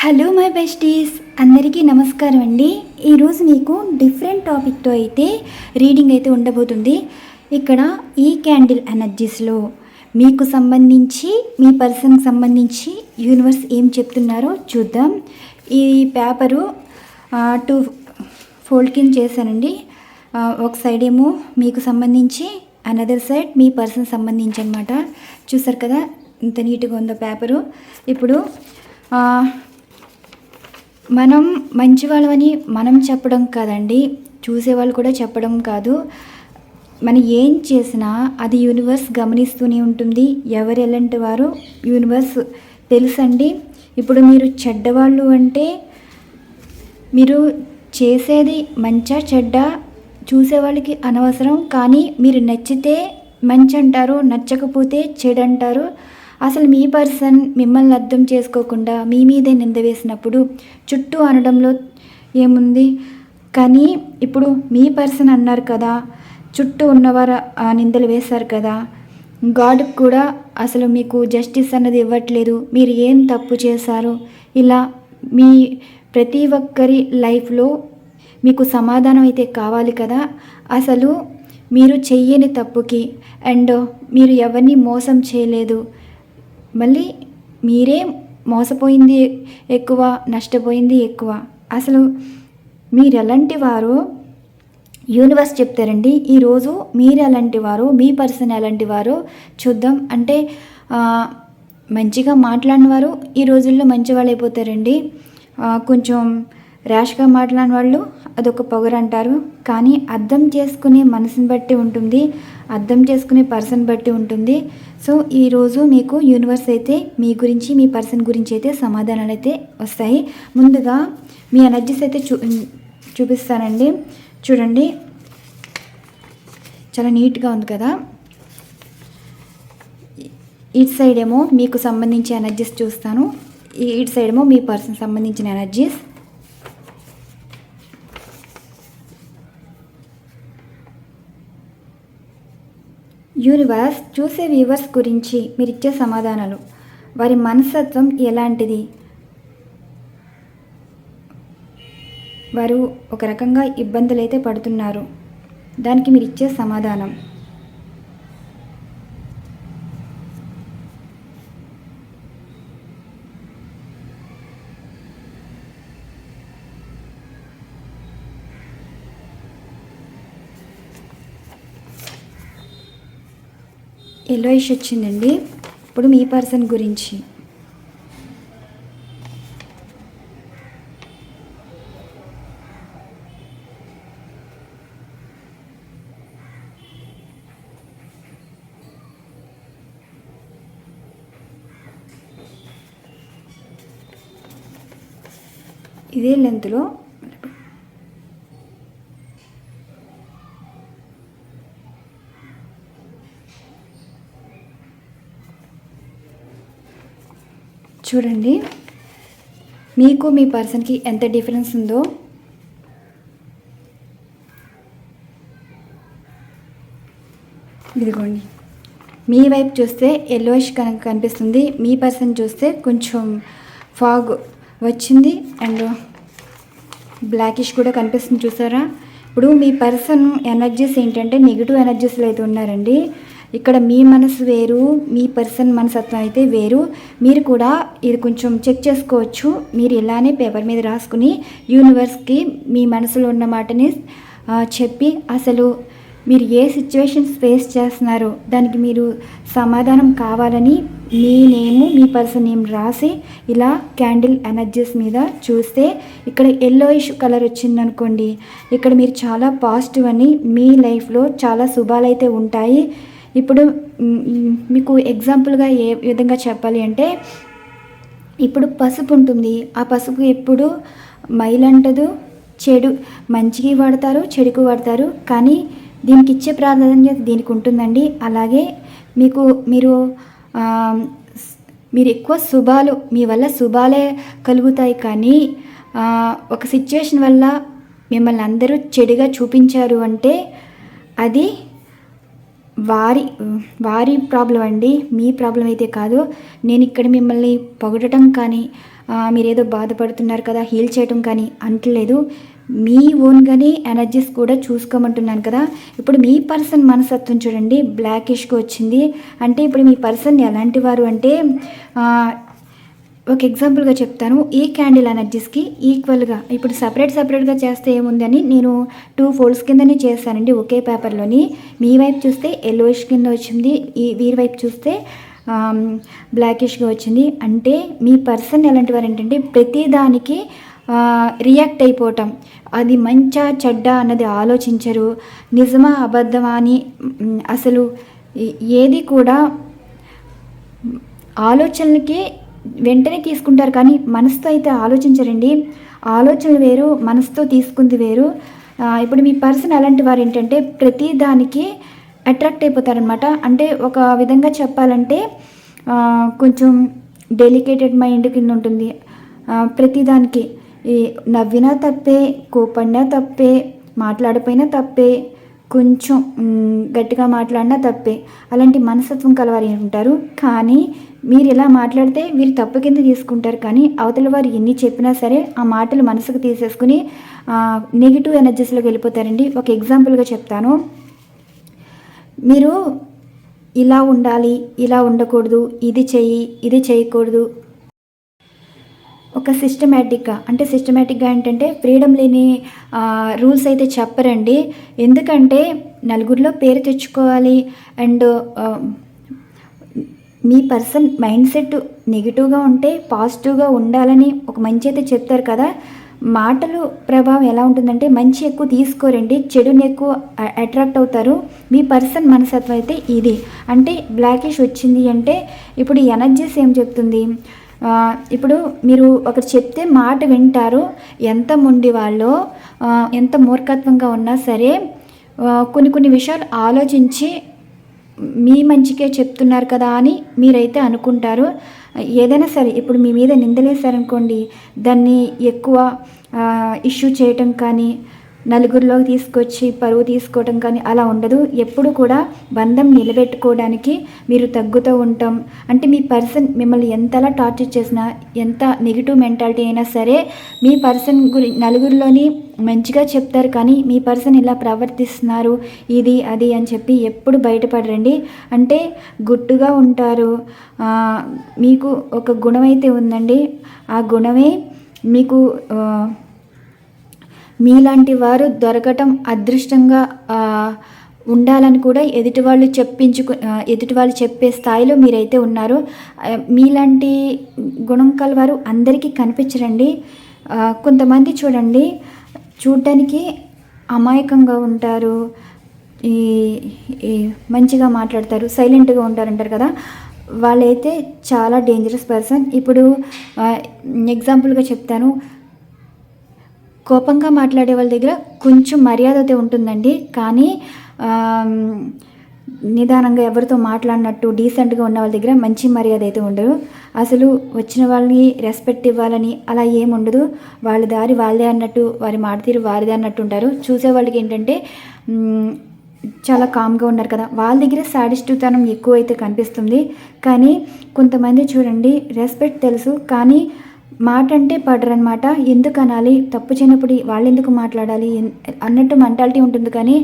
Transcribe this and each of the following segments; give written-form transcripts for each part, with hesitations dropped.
Hello my besties, అందరికీ నమస్కారం అండి. ఈరోజు మీకు డిఫరెంట్ టాపిక్తో అయితే రీడింగ్ అయితే ఉండబోతుంది. ఇక్కడ ఈ క్యాండిల్ ఎనర్జీస్లో మీకు సంబంధించి మీ పర్సన్కి సంబంధించి యూనివర్స్ ఏం చెప్తున్నారో చూద్దాం. ఈ పేపరు టూ ఫోల్డ్ కింద చేశానండి. ఒక సైడ్ ఏమో మీకు సంబంధించి, అనదర్ సైడ్ మీ పర్సన్ సంబంధించి అనమాట. చూసారు కదా ఇంత నీట్గా ఉందో పేపరు. ఇప్పుడు మనం మంచి వాళ్ళని మనం చెప్పడం కాదండి, చూసేవాళ్ళు కూడా చెప్పడం కాదు. మనం ఏం చేసినా అది యూనివర్స్ గమనిస్తూనే ఉంటుంది. ఎవరు ఎలాంటి వారు యూనివర్స్ తెలుసండి. ఇప్పుడు మీరు చెడ్డవాళ్ళు అంటే మీరు చేసేది మంచా చెడ్డ చూసేవాళ్ళకి అనవసరం. కానీ మీరు నచ్చితే మంచి అంటారు, నచ్చకపోతే చెడు అంటారు. అసలు మీ పర్సన్ మిమ్మల్ని అర్థం చేసుకోకుండా మీ మీదే నింద వేసినప్పుడు చుట్టూ అనడంలో ఏముంది? కానీ ఇప్పుడు మీ పర్సన్ అన్నారు కదా, చుట్టూ ఉన్నవారు నిందలు వేశారు కదా. గాడ్కి కూడా అసలు మీకు జస్టిస్ అన్నది ఇవ్వట్లేదు. మీరు ఏం తప్పు చేశారు? ఇలా మీ ప్రతి ఒక్కరి లైఫ్లో మీకు సమాధానం అయితే కావాలి కదా. అసలు మీరు చెయ్యని తప్పుకి అండ్ మీరు ఎవరిని మోసం చేయలేదు, మళ్ళీ మీరే మోసపోయింది ఎక్కువ, నష్టపోయింది ఎక్కువ. అసలు మీరు ఎలాంటి వారో యూనివర్స్ చెప్తారండి. ఈరోజు మీరు ఎలాంటి వారో, మీ పర్సన్ ఎలాంటి వారో చూద్దాం. అంటే మంచిగా మాట్లాడిన వారు ఈ రోజుల్లో మంచి వాళ్ళు అయిపోతారండి. కొంచెం ర్యాష్గా మాట్లాడిన వాళ్ళు అదొక పొగరు అంటారు. కానీ అర్థం చేసుకునే మనసుని బట్టి ఉంటుంది, అర్థం చేసుకునే పర్సన్ బట్టి ఉంటుంది. సో ఈరోజు మీకు యూనివర్స్ అయితే మీ గురించి, మీ పర్సన్ గురించి అయితే సమాధానాలు అయితే వస్తాయి. ముందుగా మీ ఎనర్జీస్ అయితే చూపిస్తానండి. చూడండి, చాలా నీట్గా ఉంది కదా. ఇటు సైడ్ ఏమో మీకు సంబంధించిన ఎనర్జీస్ చూస్తాను, ఇటు సైడ్ ఏమో మీ పర్సన్ సంబంధించిన ఎనర్జీస్. యూనివర్స్ చూసే వ్యూవర్స్ గురించి మీరు ఇచ్చే సమాధానాలు, వారి మనస్తత్వం ఎలాంటిది, వారు ఒక రకంగా ఇబ్బందులు అయితే పడుతున్నారు, దానికి మీరు ఇచ్చే సమాధానం. ఎల్లోయిష్ వచ్చిందండి. ఇప్పుడు మీ పర్సన్ గురించి ఇదే లెంత్లో చూడండి, మీకు మీ పర్సన్కి ఎంత డిఫరెన్స్ ఉందో. ఇదిగోండి, మీ వైపు చూస్తే ఎల్లోయిష్ కనిపిస్తుంది, మీ పర్సన్ చూస్తే కొంచెం ఫాగ్ వచ్చింది అండ్ బ్లాకిష్ కూడా కనిపిస్తుంది. చూసారా? ఇప్పుడు మీ పర్సన్ ఎనర్జీస్ ఏంటంటే నెగిటివ్ ఎనర్జీస్లో అయితే ఉన్నారండి. ఇక్కడ మీ మనసు వేరు, మీ పర్సన్ మనసత్వం అయితే వేరు. మీరు కూడా ఇది కొంచెం చెక్ చేసుకోవచ్చు. మీరు ఇలానే పేపర్ మీద రాసుకుని యూనివర్స్కి మీ మనసులో ఉన్న మాటని చెప్పి, అసలు మీరు ఏ సిచ్యువేషన్స్ ఫేస్ చేస్తున్నారో దానికి మీరు సమాధానం కావాలని మీ నేము, మీ పర్సన్ నేమ్ రాసి ఇలా క్యాండిల్ ఎనర్జీస్ మీద చూస్తే ఇక్కడ ఎల్లోయిష్ కలర్ వచ్చిందనుకోండి, ఇక్కడ మీరు చాలా పాజిటివ్ అని, మీ లైఫ్లో చాలా శుభాలైతే ఉంటాయి. ఇప్పుడు మీకు ఎగ్జాంపుల్గా ఏ విధంగా చెప్పాలి అంటే, ఇప్పుడు పసుపు ఉంటుంది, ఆ పసుపు ఎప్పుడు మైలంటదు, చెడు మంచికి వాడతారు, చెడుకు వాడతారు. కానీ దీనికి ఇచ్చే ప్రాధాన్యత దీనికి ఉంటుందండి. అలాగే మీరు ఎక్కువ శుభాలు, మీ వల్ల శుభాలే కలుగుతాయి. కానీ ఒక సిచ్యువేషన్ వల్ల మిమ్మల్ని అందరూ చెడుగా చూపించారు అంటే అది వారి వారి ప్రాబ్లం అండి, మీ ప్రాబ్లం అయితే కాదు. నేను ఇక్కడ మిమ్మల్ని పొగడటం కానీ మీరేదో బాధపడుతున్నారు కదా హీల్ చేయటం కానీ అంటలేదు. మీ ఓన్గానే ఎనర్జీస్ కూడా చూసుకోమంటున్నాను కదా. ఇప్పుడు మీ పర్సన్ మనస్తత్వం చూడండి, బ్లాకిష్గా వచ్చింది. అంటే ఇప్పుడు మీ పర్సన్ ఎలాంటి వారు అంటే ఒక ఎగ్జాంపుల్గా చెప్తాను. ఈ క్యాండిల్ ఎనర్జీస్కి ఈక్వల్గా ఇప్పుడు సపరేట్గా చేస్తే ఏముందని నేను 2 ఫోల్డ్స్ కిందనే చేశానండి ఒకే పేపర్లోని. మీ వైపు చూస్తే ఎల్లోయిష్ కింద వచ్చింది, వీరి వైపు చూస్తే బ్లాకిష్గా వచ్చింది. అంటే మీ పర్సన్ ఎలాంటి వారు ఏంటంటే ప్రతిదానికి రియాక్ట్ అయిపోవటం, అది మంచా చెడ్డ అన్నది ఆలోచించరు. నిజమా అబద్ధమా అని అసలు ఏది కూడా ఆలోచనలకి వెంటనే తీసుకుంటారు కానీ మనసుతో అయితే ఆలోచించరండి. ఆలోచనలు వేరు, మనసుతో తీసుకుంది వేరు. ఇప్పుడు మీ పర్సన్ అలాంటి వారు ఏంటంటే ప్రతి దానికి అట్రాక్ట్ అయిపోతారనమాట. అంటే ఒక విధంగా చెప్పాలంటే కొంచెం డెలికేటెడ్ మైండ్ కింద ఉంటుంది. ప్రతిదానికి నవ్వినా తప్పే, కోపడినా తప్పే, మాట్లాడిపోయినా తప్పే, కొంచెం గట్టిగా మాట్లాడినా తప్పే. అలాంటి మనస్తత్వం కలవారు ఉంటారు. కానీ మీరు ఇలా మాట్లాడితే వీరు తప్పు కింద తీసుకుంటారు. కానీ అవతల వారు ఎన్ని చెప్పినా సరే ఆ మాటలు మనసుకు తీసేసుకుని నెగిటివ్ ఎనర్జీస్లోకి వెళ్ళిపోతారండి. ఒక ఎగ్జాంపుల్గా చెప్తాను. మీరు ఇలా ఉండాలి, ఇలా ఉండకూడదు, ఇది చెయ్యి, ఇది చేయకూడదు, ఒక సిస్టమేటిక్గా ఏంటంటే ఫ్రీడమ్ లేని రూల్స్ అయితే చెప్పరండి. ఎందుకంటే నలుగురిలో పేరు తెచ్చుకోవాలి. And me person mind set నెగిటివ్గా ఉంటే పాజిటివ్గా ఉండాలని ఒక మంచి అయితే చెప్తారు కదా. మాటలు ప్రభావం ఎలా ఉంటుందంటే మంచి ఎక్కువ తీసుకోరండి, చెడుని ఎక్కువ అట్రాక్ట్ అవుతారు. మీ పర్సన్ మనస్తత్వం అయితే ఇది. అంటే బ్లాకిష్ వచ్చింది అంటే ఇప్పుడు ఎనర్జీస్ ఏం చెప్తుంది, ఇప్పుడు మీరు ఒకటి చెప్తే మాట వింటారు. ఎంత మొండి వాళ్ళో, ఎంత మూర్ఖత్వంగా ఉన్నా సరే కొన్ని విషయాలు ఆలోచించి మీ మంచికే చెప్తున్నారు కదా అని మీరైతే అనుకుంటారు. ఏదైనా సరే ఇప్పుడు మీ మీద నిందలేశారనుకోండి, దాన్ని ఎక్కువ ఇష్యూ చేయటం కానీ, నలుగురిలోకి తీసుకొచ్చి పరువు తీసుకోవటం కానీ అలా ఉండదు. ఎప్పుడు కూడా బంధం నిలబెట్టుకోవడానికి మీరు తగ్గుతూ ఉంటాం. అంటే మీ పర్సన్ మిమ్మల్ని ఎంతలా టార్చర్ చేసినా, ఎంత నెగిటివ్ మెంటాలిటీ అయినా సరే మీ పర్సన్ నలుగురిలోని మంచిగా చెప్తారు. కానీ మీ పర్సన్ ఇలా ప్రవర్తిస్తున్నారు, ఇది అది అని చెప్పి ఎప్పుడు బయటపడరండి. అంటే గుట్టుగా ఉంటారు. మీకు ఒక గుణం అయితే ఉందండి. ఆ గుణమే మీకు మీలాంటి వారు దొరకటం అదృష్టంగా ఉండాలని కూడా ఎదుటి వాళ్ళు చెప్పే స్థాయిలో మీరైతే ఉన్నారు. మీలాంటి గుణం కలవారు అందరికీ కనిపించరండి. కొంతమంది చూడండి, చూడటానికి అమాయకంగా ఉంటారు, మంచిగా మాట్లాడతారు, సైలెంట్గా ఉంటారంటారు కదా, వాళ్ళైతే చాలా డేంజరస్ పర్సన్. ఇప్పుడు ఎగ్జాంపుల్గా చెప్తాను. కోపంగా మాట్లాడే వాళ్ళ దగ్గర కొంచెం మర్యాద అయితే ఉంటుందండి. కానీ నిదానంగా ఎవరితో మాట్లాడినట్టు డీసెంట్గా ఉన్న వాళ్ళ దగ్గర మంచి మర్యాద అయితే ఉండదు. అసలు వచ్చిన వాళ్ళని రెస్పెక్ట్ ఇవ్వాలని అలా ఏముండదు. వాళ్ళ దారి వాళ్ళదే అన్నట్టు, వారి మాట తీరు వారిదే అన్నట్టు ఉంటారు. చూసే వాళ్ళకి ఏంటంటే చాలా కామ్గా ఉన్నారు కదా, వాళ్ళ దగ్గర సాడిస్టుతనం ఎక్కువ అయితే కనిపిస్తుంది. కానీ కొంతమంది చూడండి, రెస్పెక్ట్ తెలుసు కానీ మాట అంటే పడరనమాట. ఎందుకు అనాలి, తప్పు చేయనప్పుడు వాళ్ళు ఎందుకు మాట్లాడాలి అన్నట్టు మెంటాలిటీ ఉంటుంది. కానీ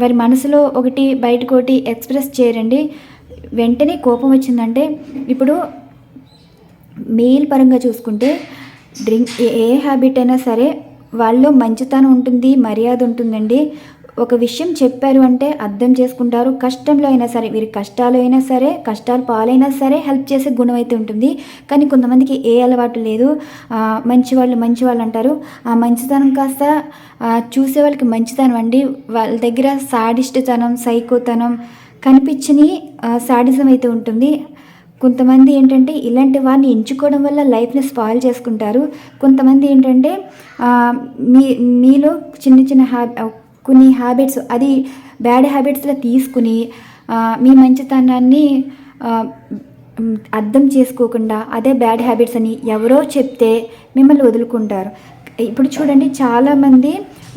వారి మనసులో ఒకటి బయటకు ఒకటి ఎక్స్ప్రెస్ చేయరండి. వెంటనే కోపం వచ్చిందంటే, ఇప్పుడు మెయిల్ పరంగా చూసుకుంటే ఏ హ్యాబిట్ అయినా సరే వాళ్ళలో మంచితనం ఉంటుంది, మర్యాద ఉంటుందండి. ఒక విషయం చెప్పారు అంటే అర్థం చేసుకుంటారు. కష్టంలో అయినా సరే, వీరి కష్టాలు అయినా సరే, కష్టాలు పాలైనా సరే హెల్ప్ చేసే గుణం అయితే ఉంటుంది. కానీ కొంతమందికి ఏ అలవాటు లేదు. మంచివాళ్ళు అంటారు. ఆ మంచితనం కాస్త చూసే వాళ్ళకి మంచితనం అండి. వాళ్ళ దగ్గర సాడిస్ట్తనం, సైకోతనం కనిపించని సాడిజం అయితే ఉంటుంది. కొంతమంది ఏంటంటే ఇలాంటి వారిని ఎంచుకోవడం వల్ల లైఫ్ని స్పాయిల్ చేసుకుంటారు. కొంతమంది ఏంటంటే మీలో చిన్న కొన్ని హ్యాబిట్స్, అది బ్యాడ్ హ్యాబిట్స్లో తీసుకుని మీ మంచితనాన్ని అర్థం చేసుకోకుండా అదే బ్యాడ్ హ్యాబిట్స్ అని ఎవరో చెప్తే మిమ్మల్ని వదులుకుంటారు. ఇప్పుడు చూడండి, చాలామంది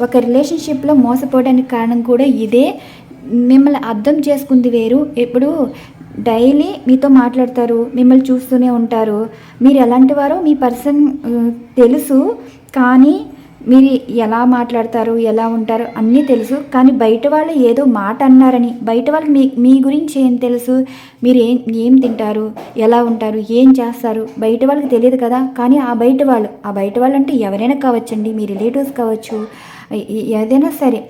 ఒక రిలేషన్షిప్లో మోసపోవడానికి కారణం కూడా ఇదే. మిమ్మల్ని అర్థం చేసుకుంది వేరు. ఇప్పుడు డైలీ మీతో మాట్లాడతారు, మిమ్మల్ని చూస్తూనే ఉంటారు. మీరు ఎలాంటి వారో మీ పర్సన్ తెలుసు, కానీ మీరు ఎలా మాట్లాడతారు, ఎలా ఉంటారు అన్నీ తెలుసు. కానీ బయట వాళ్ళు ఏదో మాట అన్నారని, బయట వాళ్ళకి మీ గురించి ఏం తెలుసు, మీరు ఏం తింటారు, ఎలా ఉంటారు, ఏం చేస్తారు, బయట వాళ్ళకి తెలియదు కదా. కానీ ఆ బయట వాళ్ళు అంటే ఎవరైనా కావచ్చండి, మీ రిలేటివ్స్ కావచ్చు, ఏదైనా సరే.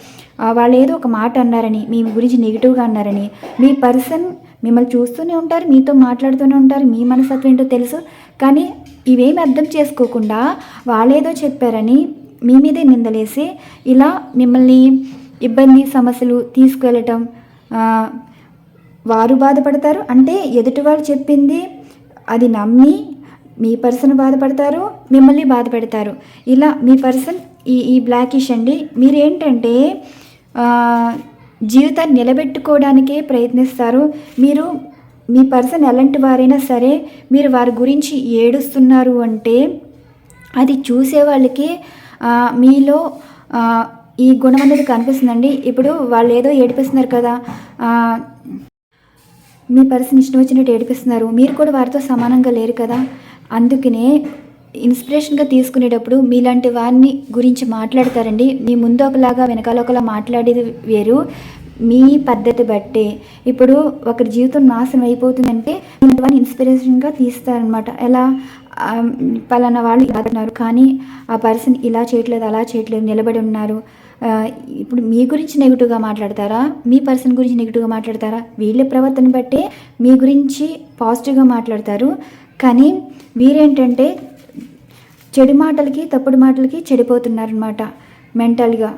వాళ్ళు ఏదో ఒక మాట అన్నారని, మీ గురించి నెగిటివ్గా అన్నారని, మీ పర్సన్ మిమ్మల్ని చూస్తూనే ఉంటారు, మీతో మాట్లాడుతూనే ఉంటారు, మీ మనస్తత్వం ఏంటో తెలుసు. కానీ ఇవేమి అర్థం చేసుకోకుండా వాళ్ళేదో చెప్పారని మీ మీదే నిందలేసి ఇలా మిమ్మల్ని ఇబ్బంది సమస్యలు తీసుకువెళ్ళటం, వారు బాధపడతారు. అంటే ఎదుటి వాళ్ళు చెప్పింది అది నమ్మి మీ పర్సన్ బాధపడతారు, మిమ్మల్ని బాధ పెడతారు. ఇలా మీ పర్సన్ ఈ బ్లాకిష్ అండి. మీరేంటంటే జీవితాన్ని నిలబెట్టుకోవడానికే ప్రయత్నిస్తారు. మీ పర్సన్ ఎలాంటి వారైనా సరే మీరు వారి గురించి ఏడుస్తున్నారు అంటే అది చూసే వాళ్ళకి మీలో ఈ గుణం అనేది కనిపిస్తుందండి. ఇప్పుడు వాళ్ళు ఏదో ఏడిపిస్తున్నారు కదా, మీ పర్సన్ ఇష్టం వచ్చినట్టు ఏడిపిస్తున్నారు, మీరు కూడా వారితో సమానంగా లేరు కదా. అందుకనే ఇన్స్పిరేషన్గా తీసుకునేటప్పుడు మీలాంటి వారిని గురించి మాట్లాడతారండి. మీ ముందు ఒకలాగా వెనకాల ఒకలా మాట్లాడేది వేరు. మీ పద్ధతి బట్టే ఇప్పుడు ఒకరి జీవితం నాశనం అయిపోతుందంటే ఇలాంటి వారిని ఇన్స్పిరేషన్గా తీస్తారనమాట. ఎలా పలానా వాళ్ళు అన్నారు, కానీ ఆ పర్సన్ ఇలా చేయట్లేదు, అలా చేయట్లేదు, నిలబడి ఉన్నారు. ఇప్పుడు మీ గురించి నెగిటివ్గా మాట్లాడతారా, మీ పర్సన్ గురించి నెగిటివ్గా మాట్లాడతారా, వీళ్ళ ప్రవర్తన బట్టే మీ గురించి పాజిటివ్గా మాట్లాడతారు. కానీ వీరేంటంటే చెడు మాటలకి, తప్పుడు మాటలకి చెడిపోతున్నారనమాట మెంటల్గా.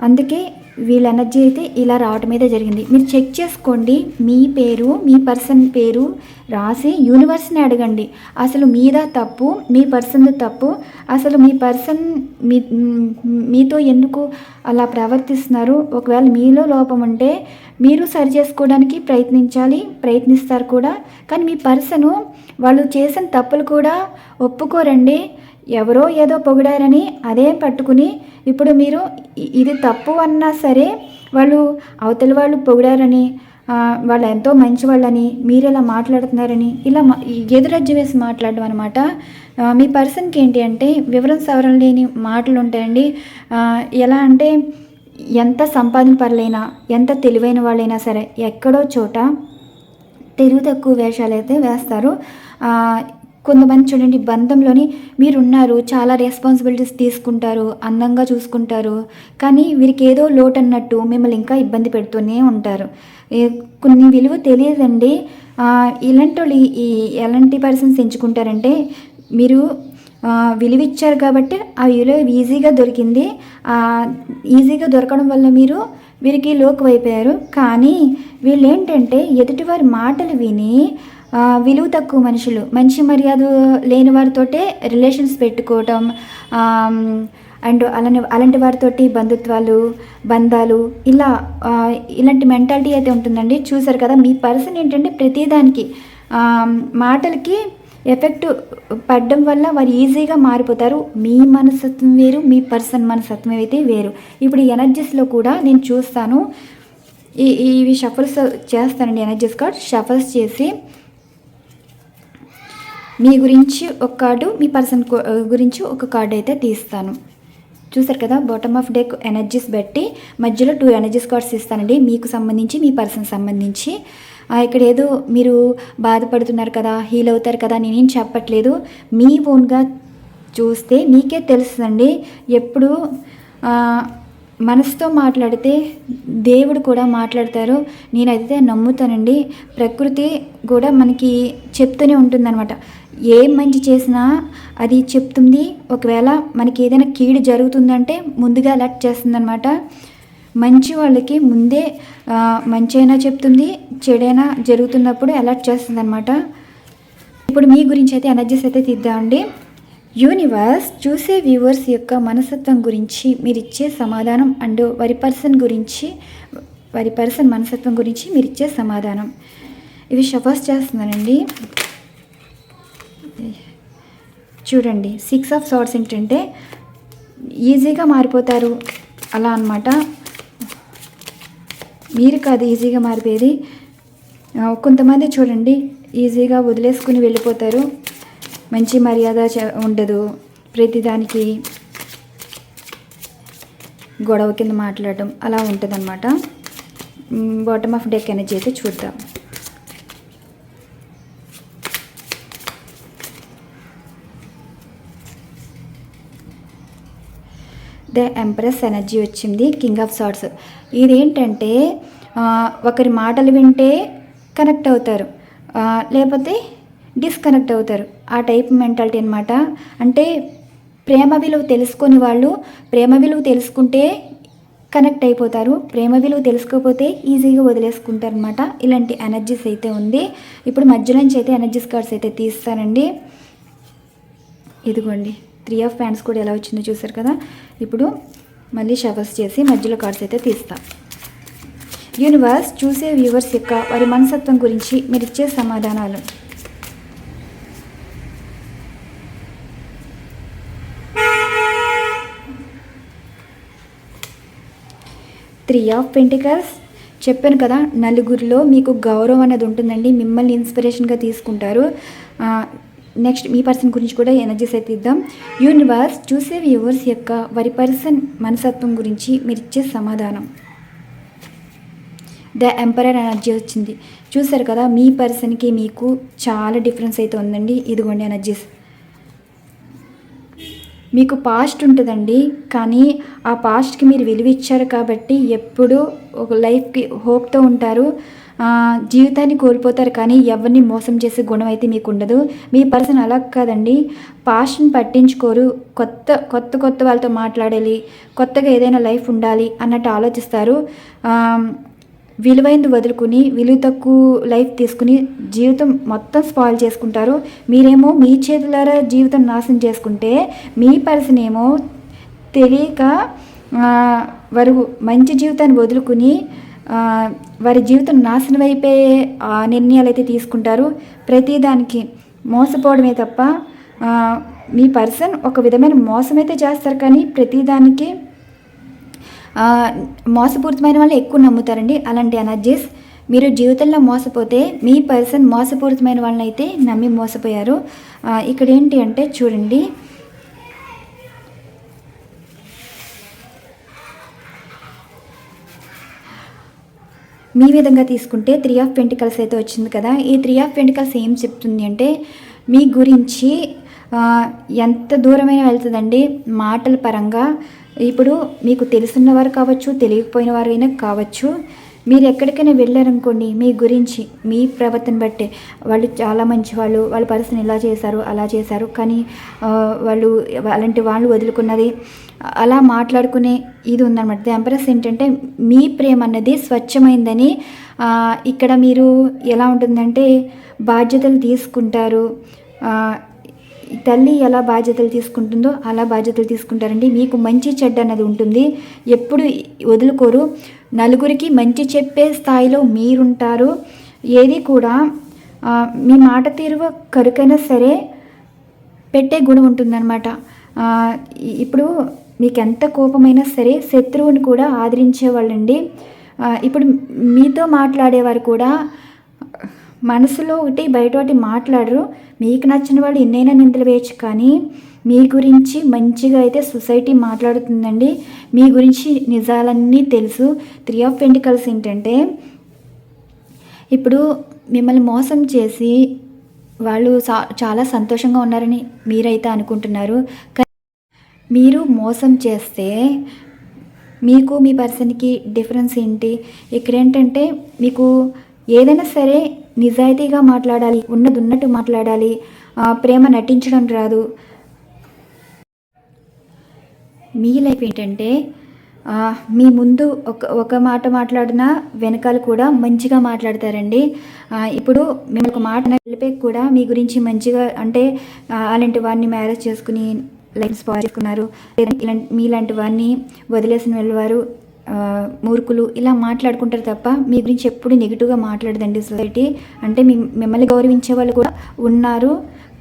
అందుకే వీళ్ళ ఎనర్జీ అయితే ఇలా రావటం అయితే జరిగింది. మీరు చెక్ చేసుకోండి, మీ పేరు, మీ పర్సన్ పేరు రాసి యూనివర్స్ని అడగండి. అసలు మీదా తప్పు, మీ పర్సన్ తప్పు, అసలు మీ పర్సన్ మీతో ఎందుకు అలా ప్రవర్తిస్తున్నారు, ఒకవేళ మీలో లోపం ఉంటే మీరు సరి చేసుకోవడానికి ప్రయత్నిస్తారు కూడా. కానీ మీ పర్సను వాళ్ళు చేసిన తప్పులు కూడా ఒప్పుకోరండి. ఎవరో ఏదో పొగిడారని అదే పట్టుకుని ఇప్పుడు మీరు ఇది తప్పు అన్నా సరే వాళ్ళు అవతలి వాళ్ళు పొగిడారని, వాళ్ళు ఎంతో మంచివాళ్ళని, మీరు ఇలా మాట్లాడుతున్నారని ఇలా ఎదురజ్జు వేసి మాట్లాడడం అనమాట. మీ పర్సన్కి ఏంటి అంటే వివరం సవరణ లేని మాటలు ఉంటాయండి. ఎలా అంటే ఎంత సంపాదన పరులైనా, ఎంత తెలివైన వాళ్ళైనా సరే ఎక్కడో చోట తెలివి తక్కువ వేషాలు అయితే వేస్తారు. కొంతమంది చూడండి, బంధంలోని మీరున్నారు, చాలా రెస్పాన్సిబిలిటీస్ తీసుకుంటారు, అందంగా చూసుకుంటారు, కానీ వీరికి ఏదో లోటు అన్నట్టు మిమ్మల్ని ఇంకా ఇబ్బంది పెడుతూనే ఉంటారు. కొన్ని విలువ తెలియదండి. ఇలాంటి వాళ్ళు ఎలాంటి పర్సన్స్ ఎంచుకుంటారంటే మీరు విలువ ఇచ్చారు కాబట్టి ఆ విలువ ఈజీగా దొరికింది. ఈజీగా దొరకడం వల్ల వీరికి లోకువైపోయారు. కానీ వీళ్ళు ఏంటంటే ఎదుటివారి మాటలు విని విలువ తక్కువ మనుషులు, మంచి మర్యాద లేని వారితోటే రిలేషన్స్ పెట్టుకోవటం, అండ్ అలాంటి వారితోటి బంధాలు ఇలాంటి మెంటాలిటీ అయితే ఉంటుందండి. చూసారు కదా, మీ పర్సన్ ఏంటంటే ప్రతిదానికి మాటలకి ఎఫెక్ట్ పడడం వల్ల వారు ఈజీగా మారిపోతారు. మీ మనస్తత్వం వేరు, మీ పర్సన్ మనస్తత్వం అయితే వేరు. ఇప్పుడు ఈ ఎనర్జీస్లో కూడా నేను చూస్తాను, ఇవి షఫల్స్ చేస్తానండి. ఎనర్జీస్ కార్డ్ షఫల్స్ చేసి మీ గురించి ఒక కార్డు, మీ పర్సన్ గురించి ఒక కార్డు అయితే తీస్తాను. చూసారు కదా, బాటమ్ ఆఫ్ డెక్ ఎనర్జీస్ బట్టి మధ్యలో 2 ఎనర్జీస్ కార్డ్స్ ఇస్తానండి, మీకు సంబంధించి, మీ పర్సన్ సంబంధించి. ఇక్కడ ఏదో మీరు బాధపడుతున్నారు కదా, హీల్ అవుతారు కదా, నేనేం చెప్పట్లేదు. మీ ఓన్గా చూస్తే మీకే తెలుస్తుందండి. ఎప్పుడు మనసుతో మాట్లాడితే దేవుడు కూడా మాట్లాడతారు, నేనైతే నమ్ముతానండి. ప్రకృతి కూడా మనకి చెప్తూనే ఉంటుందన్నమాట. ఏం మంచి చేసినా అది చెప్తుంది. ఒకవేళ మనకి ఏదైనా కీడు జరుగుతుందంటే ముందుగా అలర్ట్ చేస్తుందన్నమాట. మంచి వాళ్ళకి ముందే మంచి అయినా చెప్తుంది, చెడైనా జరుగుతున్నప్పుడు అలర్ట్ చేస్తుంది అనమాట. ఇప్పుడు మీ గురించి అయితే ఎనర్జీస్ అయితే తీద్దామండి. యూనివర్స్ చూసే వ్యూవర్స్ యొక్క మనస్తత్వం గురించి మీరిచ్చే సమాధానం అండ్ వారి పర్సన్ మనస్తత్వం గురించి మీరిచ్చే సమాధానం, ఇవి షఫర్స్ చేస్తున్నానండి. చూడండి, 6 ఆఫ్ సార్ట్స్ ఏంటంటే ఈజీగా మారిపోతారు అలా అన్నమాట. మీరు కాదు ఈజీగా మారిపోయేది. కొంతమంది చూడండి ఈజీగా వదిలేసుకుని వెళ్ళిపోతారు, మంచి మర్యాద ఉండదు, ప్రతిదానికి గొడవ కింద మాట్లాడటం అలా ఉంటుందన్నమాట. బాటమ్ ఆఫ్ డెక్ ఎనర్జీ అయితే చూద్దాం. ద ఎంప్రెస్ ఎనర్జీ వచ్చింది, కింగ్ ఆఫ్ సార్డ్స్. ఇదేంటంటే ఒకరి మాటలు వింటే కనెక్ట్ అవుతారు, లేకపోతే డిస్కనెక్ట్ అవుతారు, ఆ టైప్ మెంటాలిటీ అనమాట. అంటే ప్రేమ విలువ తెలుసుకొని వాళ్ళు ప్రేమ విలువ తెలుసుకుంటే కనెక్ట్ అయిపోతారు, ప్రేమ విలువ తెలుసుకోకపోతే ఈజీగా వదిలేసుకుంటారు అనమాట. ఇలాంటి ఎనర్జీస్ అయితే ఉంది. ఇప్పుడు మధ్య నుంచి అయితే ఎనర్జీస్ కార్డ్స్ అయితే తీస్తానండి. ఇదిగోండి 3 ఆఫ్ ప్యాంట్స్ కూడా ఎలా వచ్చిందో చూసారు కదా. ఇప్పుడు మళ్ళీ షఫల్స్ చేసి మధ్యలో కార్డ్స్ అయితే తీస్తాం. యూనివర్స్ చూసే వ్యూవర్స్ యొక్క వారి మనస్తత్వం గురించి మీరు ఇచ్చే సమాధానాలు. Three of pentacles. చెప్పాను కదా, నలుగురిలో మీకు గౌరవం అనేది ఉంటుందండి, మిమ్మల్ని ఇన్స్పిరేషన్గా తీసుకుంటారు. నెక్స్ట్ మీ పర్సన్ గురించి కూడా ఎనర్జీస్ అయితే ఇద్దాం. యూనివర్స్ చూసే వ్యూవర్స్ యొక్క వారి పర్సన్ మనస్తత్వం గురించి మీరు ఇచ్చే సమాధానం. ద ఎంపరర్ ఎనర్జీ వచ్చింది. చూసారు కదా, మీ పర్సన్కి మీకు చాలా డిఫరెన్స్ అయితే ఉందండి. ఇదిగోండి ఎనర్జీస్. మీకు పాస్ట్ ఉంటుందండి, కానీ ఆ పాస్ట్కి మీరు విలువ ఇచ్చారు కాబట్టి ఎప్పుడూ ఒక లైఫ్కి హోప్తో ఉంటారు. జీవితాన్ని కోల్పోతారు కానీ ఎవరిని మోసం చేసే గుణం అయితే మీకు ఉండదు. మీ పర్సన్ అలా కాదండి, పాస్ట్ని పట్టించుకోరు, కొత్త వాళ్ళతో మాట్లాడాలి, కొత్తగా ఏదైనా లైఫ్ ఉండాలి అన్నట్టు ఆలోచిస్తారు. విలువైంది వదులుకుని విలువ తక్కువ లైఫ్ తీసుకుని జీవితం మొత్తం స్పాయిల్ చేసుకుంటారు. మీరేమో మీ చేతులారా జీవితం నాశనం చేసుకుంటే మీ పర్సన్ ఏమో తెలియక వారు మంచి జీవితాన్ని వదులుకుని వారి జీవితం నాశనం అయిపోయే నిర్ణయాలు అయితే తీసుకుంటారు. ప్రతిదానికి మోసపోవడమే తప్ప మీ పర్సన్ ఒక విధమైన మోసం అయితే చేస్తారు, కానీ ప్రతిదానికి మోసపూరితమైన వాళ్ళు ఎక్కువ నమ్ముతారండి. అలాంటి ఎనర్జీస్. మీరు జీవితంలో మోసపోతే మీ పర్సన్ మోసపూరితమైన వాళ్ళని అయితే నమ్మి మోసపోయారు. ఇక్కడ ఏంటి అంటే చూడండి, మీ విధంగా తీసుకుంటే 3 ఆఫ్ పెంటికల్స్ అయితే వచ్చింది కదా. ఈ 3 ఆఫ్ పెంటికల్స్ ఏం చెప్తుంది అంటే మీ గురించి ఎంత దూరమైనా వెళ్తుందండి మాటల పరంగా. ఇప్పుడు మీకు తెలుసున్నవారు కావచ్చు, తెలియకపోయిన వారైనా కావచ్చు, మీరు ఎక్కడికైనా వెళ్ళారనుకోండి, మీ గురించి మీ ప్రవర్తన బట్టే వాళ్ళు చాలా మంచి వాళ్ళు, వాళ్ళ పర్సన్ ఇలా చేశారు అలా చేశారు, కానీ వాళ్ళు అలాంటి వాళ్ళు వదులుకున్నది అలా మాట్లాడుకునే ఇది ఉందన్నమాట. ది ఎంప్రెస్ ఏంటంటే మీ ప్రేమ అన్నది స్వచ్ఛమైందని. ఇక్కడ మీరు ఎలా ఉంటుందంటే బాధ్యతలు తీసుకుంటారు. తల్లి ఎలా బాధ్యతలు తీసుకుంటుందో అలా బాధ్యతలు తీసుకుంటారండి. మీకు మంచి చెడ్డ అన్నది ఉంటుంది, ఎప్పుడు వదులుకోరు. నలుగురికి మంచి చెప్పే స్థాయిలో మీరుంటారు. ఏది కూడా మీ మాట తీరువ కరుకైనా సరే పెట్టే గుణం ఉంటుందన్నమాట. ఇప్పుడు మీకు ఎంత కోపమైనా సరే శత్రువుని కూడా ఆదరించేవాళ్ళండి. ఇప్పుడు మీతో మాట్లాడేవారు కూడా మనసులో ఒకటి బయట ఒకటి మాట్లాడరు. మీకు నచ్చిన వాళ్ళు ఎన్నైనా నిందలు వేయచ్చు, కానీ మీ గురించి మంచిగా అయితే సొసైటీ మాట్లాడుతుందండి. మీ గురించి నిజాలన్నీ తెలుసు. 3 ఆఫ్ పెంటికల్స్ ఏంటంటే ఇప్పుడు మిమ్మల్ని మోసం చేసి వాళ్ళు చాలా సంతోషంగా ఉన్నారని మీరైతే అనుకుంటున్నారు. మీరు మోసం చేస్తే మీకు మీ పర్సన్కి డిఫరెన్స్ ఏంటి? ఇక్కడ ఏంటంటే మీకు ఏదైనా సరే నిజాయితీగా మాట్లాడాలి, ఉన్నది ఉన్నట్టు మాట్లాడాలి, ప్రేమ నటించడం రాదు. మీ లైఫ్ ఏంటంటే మీ ముందు ఒక మాట మాట్లాడినా వెనకాల కూడా మంచిగా మాట్లాడతారండి. ఇప్పుడు మేము ఒక మాట వెళ్ళిపోయి కూడా మీ గురించి మంచిగా, అంటే అలాంటి వారిని మ్యారేజ్ చేసుకుని లైఫ్ స్పాయిల్ చేసుకున్నారు, మీలాంటి వారిని వదిలేసిన వెళ్ళేవారు మూర్ఖులు ఇలా మాట్లాడుకుంటారు తప్ప మీ గురించి ఎప్పుడు నెగిటివ్గా మాట్లాడదండి సొసైటీ. అంటే మిమ్మల్ని గౌరవించే వాళ్ళు కూడా ఉన్నారు,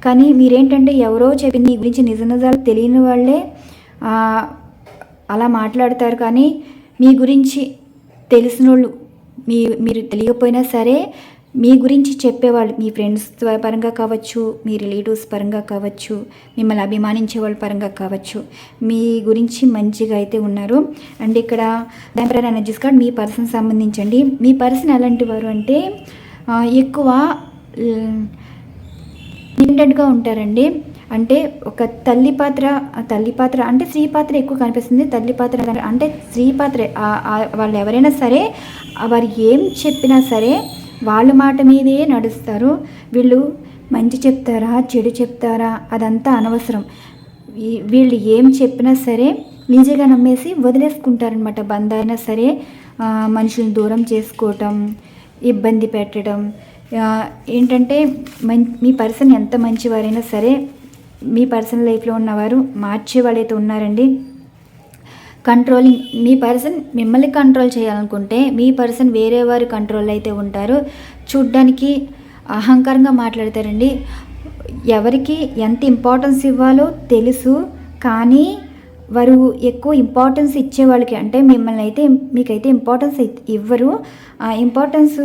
కానీ మీరేంటంటే ఎవరో చెప్పింది మీ గురించి నిజాలు తెలియని వాళ్ళే అలా మాట్లాడతారు. కానీ మీ గురించి తెలిసిన వాళ్ళు మీరు తెలియకపోయినా సరే మీ గురించి చెప్పేవాళ్ళు, మీ ఫ్రెండ్స్ పరంగా కావచ్చు, మీ రిలేటివ్స్ పరంగా కావచ్చు, మిమ్మల్ని అభిమానించే వాళ్ళ పరంగా కావచ్చు, మీ గురించి మంచిగా అయితే ఉన్నారు. అండ్ ఇక్కడ టెంపరరీ ఎనర్జీస్ కార్డ్ మీ పర్సన్ సంబంధించండి. మీ పర్సన్ ఎలాంటి వారు అంటే ఎక్కువ ఇంటెంట్గా ఉంటారండి. అంటే ఒక తల్లి పాత్ర అంటే స్త్రీ పాత్ర ఎక్కువ కనిపిస్తుంది. తల్లి పాత్ర అంటే స్త్రీ పాత్ర. వాళ్ళు ఎవరైనా సరే వారు ఏం చెప్పినా సరే వాళ్ళ మాట మీదే నడుస్తారు. వీళ్ళు మంచి చెప్తారా చెడు చెప్తారా అదంతా అనవసరం. వీళ్ళు ఏం చెప్పినా సరే ఈజీగా నమ్మేసి వదిలేసుకుంటారనమాట. బంధాలైనా సరే మనుషులను దూరం చేసుకోవటం, ఇబ్బంది పెట్టడం. ఏంటంటే మీ పర్సన్ ఎంత మంచివారైనా సరే మీ పర్సనల్ లైఫ్లో ఉన్నవారు మార్చే వాళ్ళైతే ఉన్నారండి. కంట్రోలింగ్, మీ పర్సన్ మిమ్మల్ని కంట్రోల్ చేయాలనుకుంటే మీ పర్సన్ వేరే వారి కంట్రోల్ అయితే ఉంటారు. చూడ్డానికి అహంకారంగా మాట్లాడతారండి. ఎవరికి ఎంత ఇంపార్టెన్స్ ఇవ్వాలో తెలుసు, కానీ వారు ఎక్కువ ఇంపార్టెన్స్ ఇచ్చే వాళ్ళకి అంటే మిమ్మల్ని అయితే మీకైతే ఇంపార్టెన్స్ ఇవ్వరు. ఆ ఇంపార్టెన్స్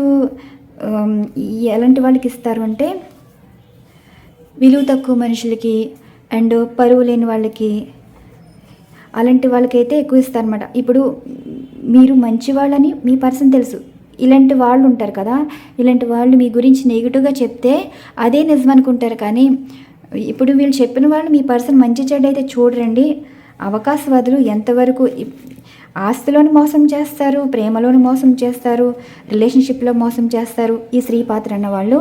ఎలాంటి వాళ్ళకి ఇస్తారు అంటే విలువ తక్కువ మనుషులకి అండ్ పరువు లేని వాళ్ళకి, అలాంటి వాళ్ళకైతే ఎక్కువ ఇస్తారన్నమాట. ఇప్పుడు మీరు మంచి వాళ్ళని మీ పర్సన్ తెలుసు, ఇలాంటి వాళ్ళు ఉంటారు కదా, ఇలాంటి వాళ్ళు మీ గురించి నెగిటివ్గా చెప్తే అదే నిజం అనుకుంటారు. కానీ ఇప్పుడు వీళ్ళు చెప్పిన వాళ్ళు మీ పర్సన్ మంచి చెడ్డ అయితే చూడరండి. అవకాశవాదులు ఎంతవరకు ఆస్తిలోని మోసం చేస్తారు, ప్రేమలోని మోసం చేస్తారు, రిలేషన్షిప్లో మోసం చేస్తారు. ఈ స్త్రీ పాత్ర అన్న వాళ్ళు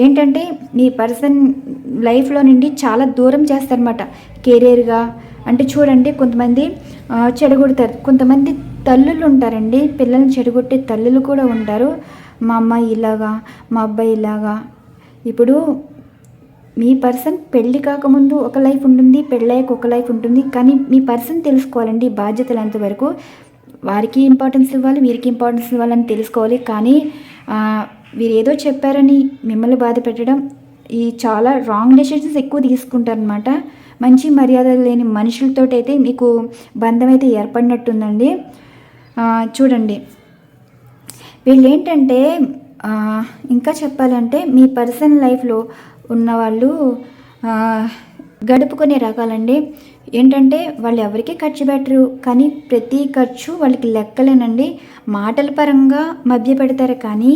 ఏంటంటే మీ పర్సన్ లైఫ్లో నుండి చాలా దూరం చేస్తారన్నమాట. కెరీర్గా అంటే చూడండి, కొంతమంది చెడగొడతారు. కొంతమంది తల్లులు ఉంటారండి, పిల్లల్ని చెడగొట్టే తల్లులు కూడా ఉంటారు. మా అమ్మాయి ఇలాగా, మా అబ్బాయి ఇలాగా. ఇప్పుడు మీ పర్సన్ పెళ్ళి కాకముందు ఒక లైఫ్ ఉంటుంది, పెళ్ళయ్యాక ఒక లైఫ్ ఉంటుంది. కానీ మీ పర్సన్ తెలుసుకోవాలండి బాధ్యతలు ఎంతవరకు. వారికి ఇంపార్టెన్స్ ఇవ్వాలి, వీరికి ఇంపార్టెన్స్ ఇవ్వాలని తెలుసుకోవాలి. కానీ వీరు ఏదో చెప్పారని మిమ్మల్ని బాధ పెట్టడం, ఈ చాలా రాంగ్ డెసిషన్స్ ఎక్కువ తీసుకుంటారనమాట. మంచి మర్యాద లేని మనుషులతో అయితే మీకు బంధం అయితే ఏర్పడినట్టుందండి. చూడండి, వీళ్ళు ఏంటంటే ఇంకా చెప్పాలంటే మీ పర్సనల్ లైఫ్లో ఉన్నవాళ్ళు గడుపుకునే రకాలండి. ఏంటంటే వాళ్ళు ఎవరికి ఖర్చు పెట్టరు, కానీ ప్రతి ఖర్చు వాళ్ళకి లెక్కలేనండి. మాటల పరంగా మభ్య పెడతారు, కానీ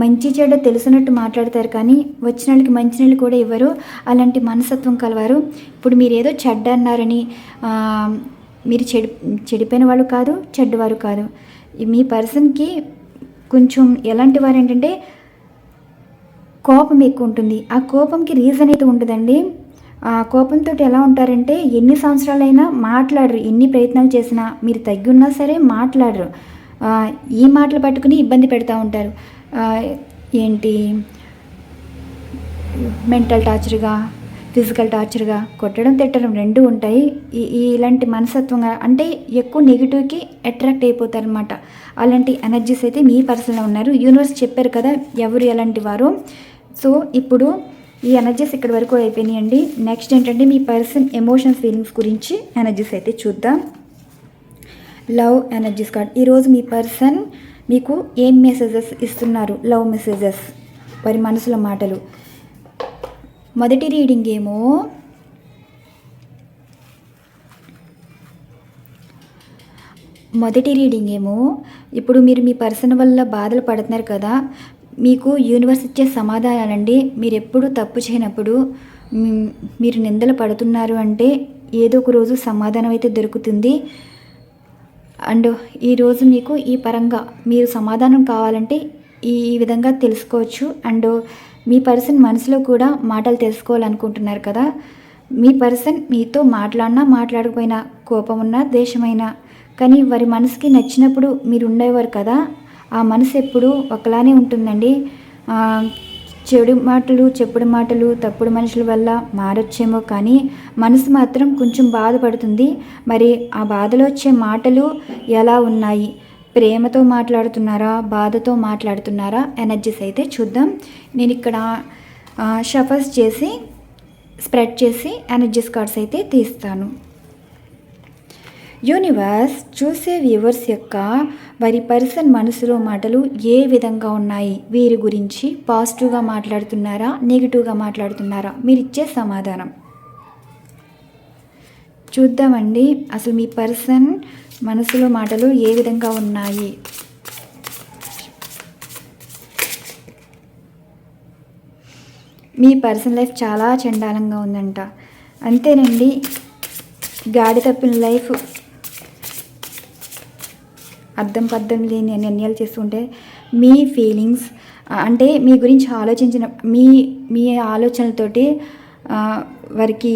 మంచి చెడ్డ తెలిసినట్టు మాట్లాడతారు, కానీ వచ్చిన వాళ్ళకి మంచి నీళ్ళు కూడా ఇవ్వరు. అలాంటి మనస్తత్వం కలవారు. ఇప్పుడు మీరు ఏదో చెడ్డ అన్నారని మీరు చెడిపోయిన వాళ్ళు కాదు, చెడ్డవారు కాదు. మీ పర్సన్కి కొంచెం ఎలాంటి వారు ఏంటంటే కోపం ఎక్కువ ఉంటుంది. ఆ కోపంకి రీజన్ అయితే ఉండదండి. ఆ కోపంతో ఎలా ఉంటారంటే ఎన్ని సంవత్సరాలైనా మాట్లాడరు. ఎన్ని ప్రయత్నాలు చేసినా మీరు తగ్గి ఉన్నా సరే మాట్లాడరు. ఈ మాటలు పట్టుకుని ఇబ్బంది పెడతా ఉంటారు. ఏంటి మెంటల్ టార్చర్గా, ఫిజికల్ టార్చర్గా, కొట్టడం తిట్టడం రెండు ఉంటాయి. ఇలాంటి మనస్తత్వంగా అంటే ఎక్కువ నెగిటివ్కి అట్రాక్ట్ అయిపోతారనమాట. అలాంటి ఎనర్జీస్ అయితే మీ పర్సన్లో ఉన్నారు. యూనివర్స్ చెప్పారు కదా ఎవరు ఎలాంటి వారు. సో ఇప్పుడు ఈ ఎనర్జీస్ ఇక్కడ వరకు అయిపోయినాయండి. నెక్స్ట్ ఏంటంటే మీ పర్సన్ ఎమోషన్స్, ఫీలింగ్స్ గురించి ఎనర్జీస్ అయితే చూద్దాం. Love energies card. ఈరోజు మీ పర్సన్ మీకు ఏం మెసేజెస్ ఇస్తున్నారు? లవ్ మెసేజెస్, వారి మనసులో మాటలు. మొదటి రీడింగ్ ఏమో ఇప్పుడు మీరు మీ పర్సన్ వల్ల బాధలు పడుతున్నారు కదా, మీకు యూనివర్స్ ఇచ్చే సమాధానాలండి. మీరు ఎప్పుడు తప్పు చేయనప్పుడు, మీరు నిందలు పడుతున్నారు అంటే ఏదో ఒక రోజు సమాధానం అయితే దొరుకుతుంది. అండ్ ఈరోజు మీకు ఈ పరంగా మీరు సమాధానం కావాలంటే ఈ విధంగా తెలుసుకోవచ్చు. అండ్ మీ పర్సన్ మనసులో కూడా మాటలు తెలుసుకోవాలనుకుంటున్నారు కదా. మీ పర్సన్ మీతో మాట్లాడినా మాట్లాడకపోయినా, కోపం ఉన్నా ద్వేషమైనా, కానీ వారి మనసుకి నచ్చినప్పుడు మీరు ఉండేవారు కదా, ఆ మనసు ఎప్పుడు ఒకలానే ఉంటుందండి. చెడు మాటలు, చెప్పుడు మాటలు, తప్పుడు మనుషుల వల్ల మారొచ్చేమో, కానీ మనసు మాత్రం కొంచెం బాధపడుతుంది. మరి ఆ బాధలో వచ్చే మాటలు ఎలా ఉన్నాయి? ప్రేమతో మాట్లాడుతున్నారా, బాధతో మాట్లాడుతున్నారా? ఎనర్జీస్ అయితే చూద్దాం. నేను ఇక్కడ షఫల్స్ చేసి స్ప్రెడ్ చేసి ఎనర్జీస్ కార్డ్స్ అయితే తీస్తాను. యూనివర్స్ చూసే వ్యూవర్స్ యొక్క వారి పర్సన్ మనసులో మాటలు ఏ విధంగా ఉన్నాయి, వీరి గురించి పాజిటివ్గా మాట్లాడుతున్నారా, నెగిటివ్గా మాట్లాడుతున్నారా, మీరు ఇచ్చే సమాధానం చూద్దామండి. అసలు మీ పర్సన్ మనసులో మాటలు ఏ విధంగా ఉన్నాయి. మీ పర్సనల్ లైఫ్ చాలా చండాలంగా ఉందంట. అంతేనండి, గాడి తప్పిన లైఫ్, అర్థం పద్ధం లేని నిర్ణయాలు చేస్తుంటే మీ ఫీలింగ్స్ అంటే మీ గురించి ఆలోచించిన మీ ఆలోచనలతోటి వారికి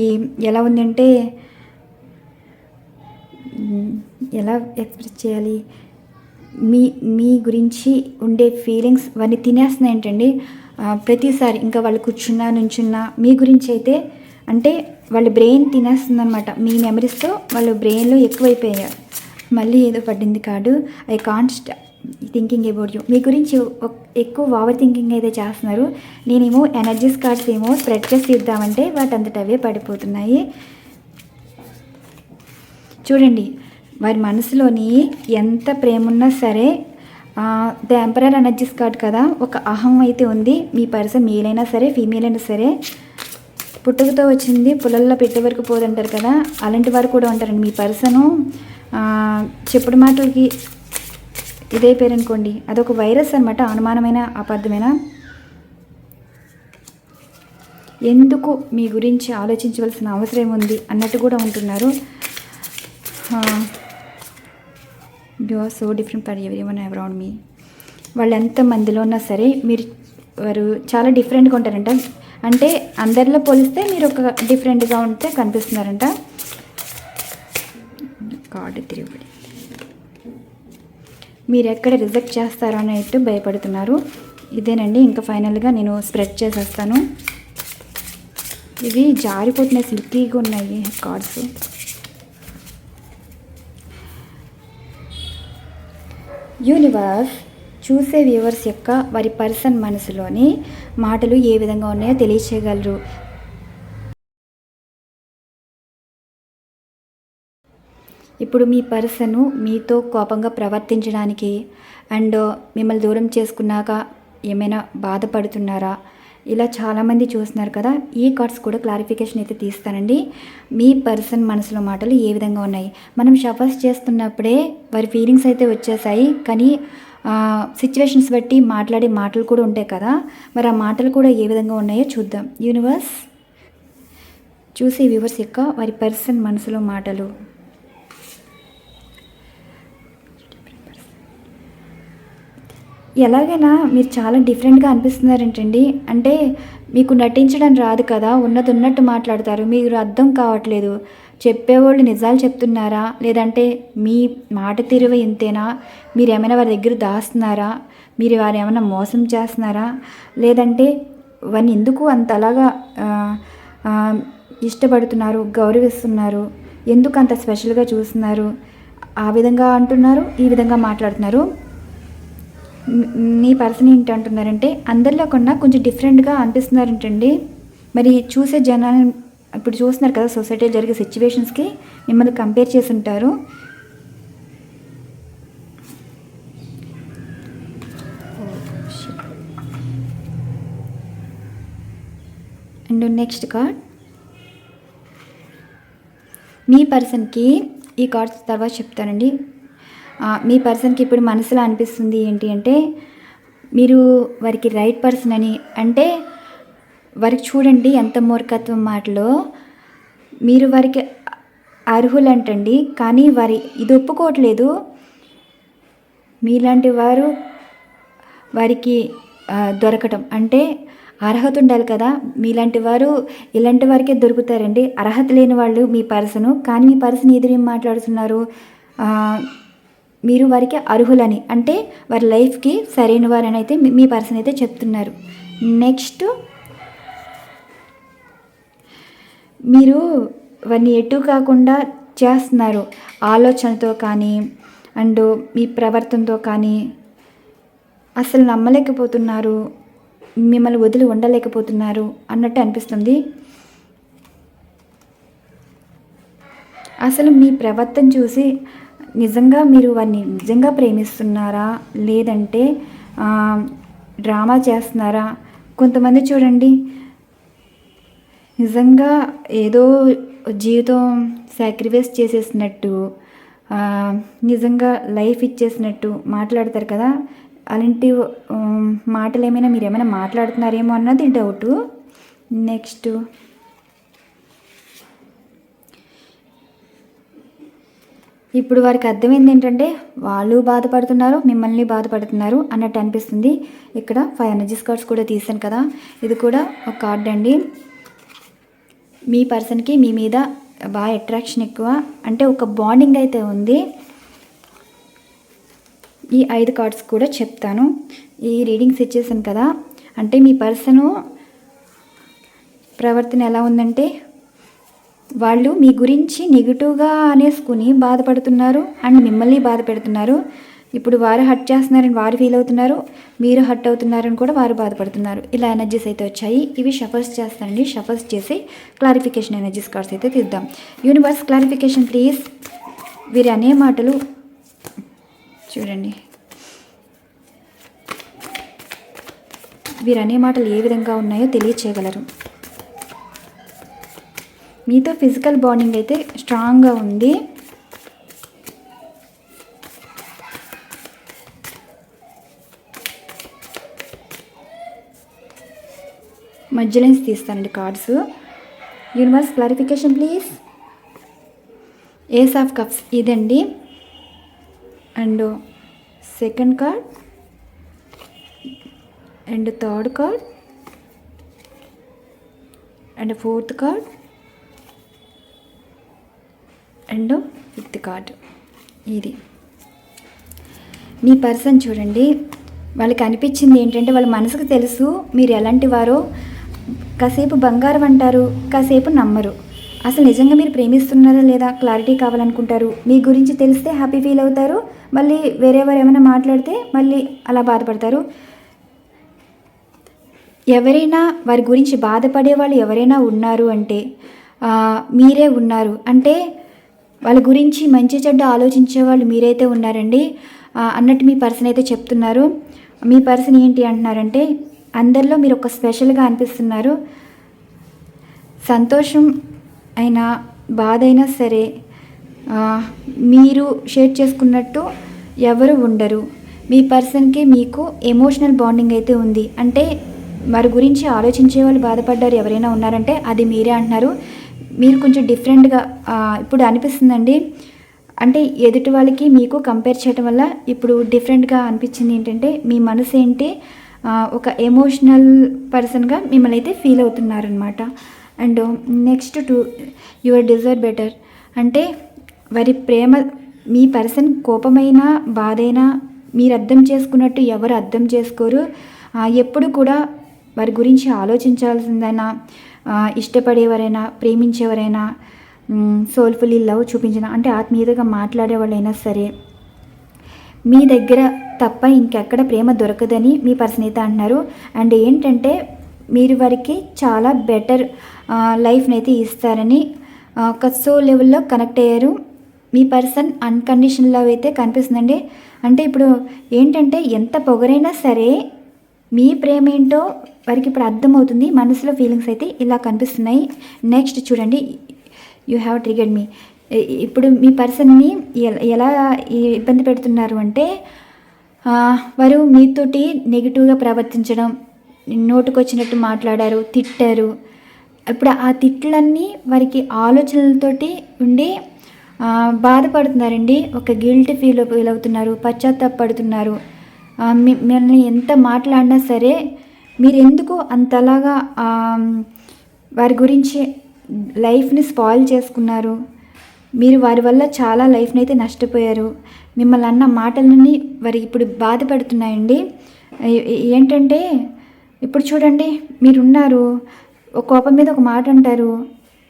ఎలా ఉందంటే ఎలా ఎక్స్ప్రెస్ చేయాలి, మీ గురించి ఉండే ఫీలింగ్స్ వారిని తినేస్తున్నాయి ఏంటండి. ప్రతిసారి ఇంకా వాళ్ళు కూర్చున్నా నుంచున్నా మీ గురించి అయితే అంటే వాళ్ళ బ్రెయిన్ తినేస్తుందనమాట. మీ మెమరీస్తో వాళ్ళ బ్రెయిన్లో ఎక్కువైపోయారు. మళ్ళీ ఏదో పడింది card, I can't thinking about you. మీ గురించి ఎక్కువ ఓవర్ థింకింగ్ అయితే చేస్తున్నారు. నేనేమో ఎనర్జీస్ కార్డ్స్ ఏమో స్ప్రెడ్ చేసి ఇద్దామంటే వాటంతట అవే పడిపోతున్నాయి. చూడండి, వారి మనసులోని ఎంత ప్రేమ ఉన్నా సరే ద ఎంపరర్ ఎనర్జీస్ కార్డ్ కదా, ఒక అహం అయితే ఉంది. మీ పర్సన్ మేల్ అయినా సరే ఫీమేల్ అయినా సరే పుట్టుకతో వచ్చింది పుల్లల్లో పెట్టే వరకు పోదంటారు కదా, అలాంటి వారు కూడా ఉంటారండి. మీ పర్సను చెప్పుడు మాటలకి ఇదే పేరు అనుకోండి, అదొక వైరస్ అనమాట. అనుమానమైన అబద్ధమైన ఎందుకు మీ గురించి ఆలోచించవలసిన అవసరం ఉంది అన్నట్టు కూడా ఉంటున్నారు. You are so different for everyone around me. వాళ్ళు ఎంత మందిలో ఉన్నా సరే వారు చాలా డిఫరెంట్గా ఉంటారంట. అంటే అందరిలో పోలిస్తే మీరు ఒక డిఫరెంట్గా ఉంటే కనిపిస్తున్నారంట. కార్డు తిరిగిపడి మీరు ఎక్కడ రిజెక్ట్ చేస్తారో అనేట్టు భయపడుతున్నారు. ఇదేనండి, ఇంకా ఫైనల్గా నేను స్ప్రెడ్ చేసేస్తాను. ఇవి జారిపోతున్నాయి, సిల్కీగా ఉన్నాయి కార్డ్స్. యూనివర్స్ చూసే వ్యూవర్స్ యొక్క వారి పర్సన్ మనసులోని మాటలు ఏ విధంగా ఉన్నాయో తెలియచేయగలరు. ఇప్పుడు మీ పర్సను మీతో కోపంగా ప్రవర్తించడానికి అండ్ మిమ్మల్ని దూరం చేసుకున్నాక ఏమైనా బాధపడుతున్నారా, ఇలా చాలామంది చూస్తున్నారు కదా. ఈ కార్డ్స్ కూడా క్లారిఫికేషన్ అయితే తీస్తానండి. మీ పర్సన్ మనసులో మాటలు ఏ విధంగా ఉన్నాయి. మనం షఫర్స్ చేస్తున్నప్పుడే వారి ఫీలింగ్స్ అయితే వచ్చేసాయి, కానీ సిచ్యువేషన్స్ బట్టి మాట్లాడే మాటలు కూడా ఉంటాయి కదా, మరి ఆ మాటలు కూడా ఏ విధంగా ఉన్నాయో చూద్దాం. యూనివర్స్ చూసే వ్యూవర్స్ యొక్క వారి పర్సన్ మనసులో మాటలు. ఎలాగైనా మీరు చాలా డిఫరెంట్గా అనిపిస్తున్నారేంటండి. అంటే మీకు నటించడం రాదు కదా, ఉన్నది ఉన్నట్టు మాట్లాడతారు. మీరు అర్థం కావట్లేదు. చెప్పేవాళ్ళు నిజాలు చెప్తున్నారా, లేదంటే మీ మాట తీరువ ఇంతేనా, మీరు ఏమైనా వారి దగ్గర దాస్తున్నారా, మీరు వారు ఏమైనా మోసం చేస్తున్నారా, లేదంటే వారిని ఎందుకు అంతలాగా ఇష్టపడుతున్నారు, గౌరవిస్తున్నారు, ఎందుకు అంత స్పెషల్గా చూస్తున్నారు, ఆ విధంగా అంటున్నారు, ఈ విధంగా మాట్లాడుతున్నారు. మీ పర్సన్ ఏంటి అంటున్నారంటే అందరిలో కన్నా కొంచెం డిఫరెంట్గా అనిపిస్తున్నారంటండి. మరి చూసే జనాలు ఇప్పుడు చూస్తున్నారు కదా, సొసైటీలో జరిగే సిచ్యువేషన్స్కి మిమ్మల్ని కంపేర్ చేసి ఉంటారు. అండ్ నెక్స్ట్ కార్డ్ మీ పర్సన్కి, ఈ కార్డ్స్ తర్వాత చెప్తానండి. మీ పర్సన్కి ఇప్పుడు మనసులో అనిపిస్తుంది ఏంటి అంటే మీరు వారికి రైట్ పర్సన్ అని. అంటే వారికి చూడండి ఎంత మూర్ఖత్వం మాటలో, మీరు వారికి అర్హులంటండి, కానీ వారి ఇది ఒప్పుకోవట్లేదు. మీలాంటి వారు వారికి దొరకటం అంటే అర్హత ఉండాలి కదా, మీలాంటి వారు ఇలాంటి వారికే దొరుకుతారండి. అర్హత లేని వాళ్ళు మీ పర్సను, కానీ మీ పర్సన్ ఎదురేం మాట్లాడుతున్నారు, మీరు వారికి అర్హులని, అంటే వారి లైఫ్కి సరైన వారని అయితే మీ పర్సన్ అయితే చెప్తున్నారు. నెక్స్ట్ మీరు వారిని ఎటు కాకుండా చేస్తున్నారు, ఆలోచనతో కానీ అండ్ మీ ప్రవర్తనతో కానీ అసలు నమ్మలేకపోతున్నారు, మిమ్మల్ని వదిలి ఉండలేకపోతున్నారు అన్నట్టు అనిపిస్తుంది. అసలు మీ ప్రవర్తన చూసి నిజంగా మీరు వారిని నిజంగా ప్రేమిస్తున్నారా, లేదంటే డ్రామా చేస్తున్నారా? కొంతమంది చూడండి, నిజంగా ఏదో జీవితం సాక్రిఫైస్ చేసేసినట్టు, నిజంగా లైఫ్ ఇచ్చేసినట్టు మాట్లాడతారు కదా. అలాంటి మాటలు మీరేమైనా మాట్లాడుతున్నారేమో అన్నది డౌటు. నెక్స్ట్, ఇప్పుడు వారికి అర్థమైంది ఏంటంటే వాళ్ళు బాధపడుతున్నారు, మిమ్మల్ని బాధపడుతున్నారు అన్నట్టు అనిపిస్తుంది. ఇక్కడ 5 ఎనర్జీస్ కార్డ్స్ కూడా తీసాను కదా, ఇది కూడా ఒక కార్డ్ అండి. మీ పర్సన్కి మీ మీద బాగా అట్రాక్షన్ ఎక్కువ, అంటే ఒక బాండింగ్ అయితే ఉంది. ఈ 5 కార్డ్స్ కూడా చెప్తాను. ఈ రీడింగ్స్ ఇచ్చేసాను కదా, అంటే మీ పర్సను ప్రవర్తన ఎలా ఉందంటే వాళ్ళు మీ గురించి నెగిటివ్గా అనేసుకుని బాధపడుతున్నారు అండ్ మిమ్మల్ని బాధ పెడుతున్నారు. ఇప్పుడు వారు హర్ట్ చేస్తున్నారని వారు ఫీల్ అవుతున్నారు, మీరు హర్ట్ అవుతున్నారని కూడా వారు బాధపడుతున్నారు. ఇలా ఎనర్జీస్ అయితే వచ్చాయి. ఇవి షఫల్స్ చేస్తానండి. షఫల్స్ చేసి క్లారిఫికేషన్ ఎనర్జీస్ కార్డ్స్ అయితే తీద్దాం. Universe clarification please. వీరి అనే మాటలు చూడండి, వీరు అనే మాటలు ఏ విధంగా ఉన్నాయో తెలియచేయగలరు. మీతో ఫిజికల్ బాండింగ్ అయితే స్ట్రాంగ్గా ఉంది. మధ్యలైన్స్ తీస్తానండి cards. Universe clarification please. Ace of cups ఇదండి, and second card, and third card, and fourth card, and fifth card. ఇది మీ పర్సన్ చూడండి, వాళ్ళకి అనిపించింది ఏంటంటే వాళ్ళ మనసుకు తెలుసు మీరు ఎలాంటి వారో. కాసేపు బంగారం అంటారు, కాసేపు నమ్మరు. అసలు నిజంగా మీరు ప్రేమిస్తున్నారా లేదా క్లారిటీ కావాలనుకుంటారు. మీ గురించి తెలిస్తే హ్యాపీ ఫీల్ అవుతారు, మళ్ళీ వేరేవారు ఏమైనా మాట్లాడితే మళ్ళీ అలా బాధపడతారు. ఎవరైనా వారి గురించి బాధపడే వాళ్ళు ఎవరైనా ఉన్నారు అంటే మీరే ఉన్నారు. అంటే వాళ్ళ గురించి మంచి చెడ్డ ఆలోచించే వాళ్ళు మీరైతే ఉన్నారండి అన్నట్టు మీ పర్సన్ అయితే చెప్తున్నారు. మీ పర్సన్ ఏంటి అంటున్నారంటే అందరిలో మీరు ఒక స్పెషల్గా అనిపిస్తున్నారు. సంతోషం అయినా బాధ అయినా సరే మీరు షేర్ చేసుకున్నట్టు ఎవరు ఉండరు. మీ పర్సన్కి మీకు ఎమోషనల్ బాండింగ్ అయితే ఉంది. అంటే వారి గురించి ఆలోచించే వాళ్ళు బాధపడ్డారు ఎవరైనా ఉన్నారంటే అది మీరే అంటున్నారు. మీరు కొంచెం డిఫరెంట్గా ఇప్పుడు అనిపిస్తుందండి. అంటే ఎదుటి వాళ్ళకి మీకు కంపేర్ చేయడం వల్ల ఇప్పుడు డిఫరెంట్గా అనిపించింది ఏంటంటే మీ మనసు ఏంటి ఒక ఎమోషనల్ పర్సన్గా మిమ్మల్ని అయితే ఫీల్ అవుతున్నారనమాట. And next your deserve better. అంటే వారి ప్రేమ, మీ పర్సన్ కోపమైనా బాధైనా మీరు అర్థం చేసుకున్నట్టు ఎవరు అర్థం చేసుకోరు. ఎప్పుడు కూడా వారి గురించి ఆలోచించాల్సిందైనా, ఇష్టపడేవారైనా, ప్రేమించేవారైనా, సోల్ఫుల్లీ లవ్ చూపించిన అంటే ఆత్మీయతగా మాట్లాడే వాళ్ళైనా సరే మీ దగ్గర తప్ప ఇంకెక్కడ ప్రేమ దొరకదని మీ పర్సన్ అయితే అంటున్నారు. అండ్ ఏంటంటే మీరు వారికి చాలా బెటర్ లైఫ్ని అయితే ఇస్తారని ఒక సోల్ లెవెల్లో కనెక్ట్ అయ్యారు. మీ పర్సన్ అన్కండిషనల్ లవ్ అయితే కనిపిస్తుందండి. అంటే ఇప్పుడు ఏంటంటే ఎంత పొగరైనా సరే మీ ప్రేమ ఏంటో వారికి ఇప్పుడు అర్థమవుతుంది. మనసులో ఫీలింగ్స్ అయితే ఇలా కనిపిస్తున్నాయి. నెక్స్ట్ చూడండి, యూ హ్యావ్ ట్రిగర్డ్ మీ. ఇప్పుడు మీ పర్సన్ని ఎలా ఇబ్బంది పెడుతున్నారు అంటే వారు మీతోటి నెగిటివ్గా ప్రవర్తించడం, నోటుకొచ్చినట్టు మాట్లాడారు, తిట్టారు. ఇప్పుడు ఆ తిట్లన్నీ వారికి ఆలోచనలతోటి ఉండి బాధపడుతున్నారండి. ఒక గిల్ట్ ఫీల్ అవుతున్నారు, పశ్చాత్తాపడుతున్నారు. మిమ్మల్ని ఎంత మాట్లాడినా సరే మీరు ఎందుకు అంతలాగా వారి గురించి లైఫ్ని స్పాయిల్ చేసుకున్నారు. మీరు వారి వల్ల చాలా లైఫ్ని అయితే నష్టపోయారు. మిమ్మల్ని అన్న మాటలన్నీ వారికి ఇప్పుడు బాధపడుతున్నాయండి. ఏంటంటే ఇప్పుడు చూడండి, మీరున్నారు, ఒక కోపం మీద ఒక మాట అంటారు.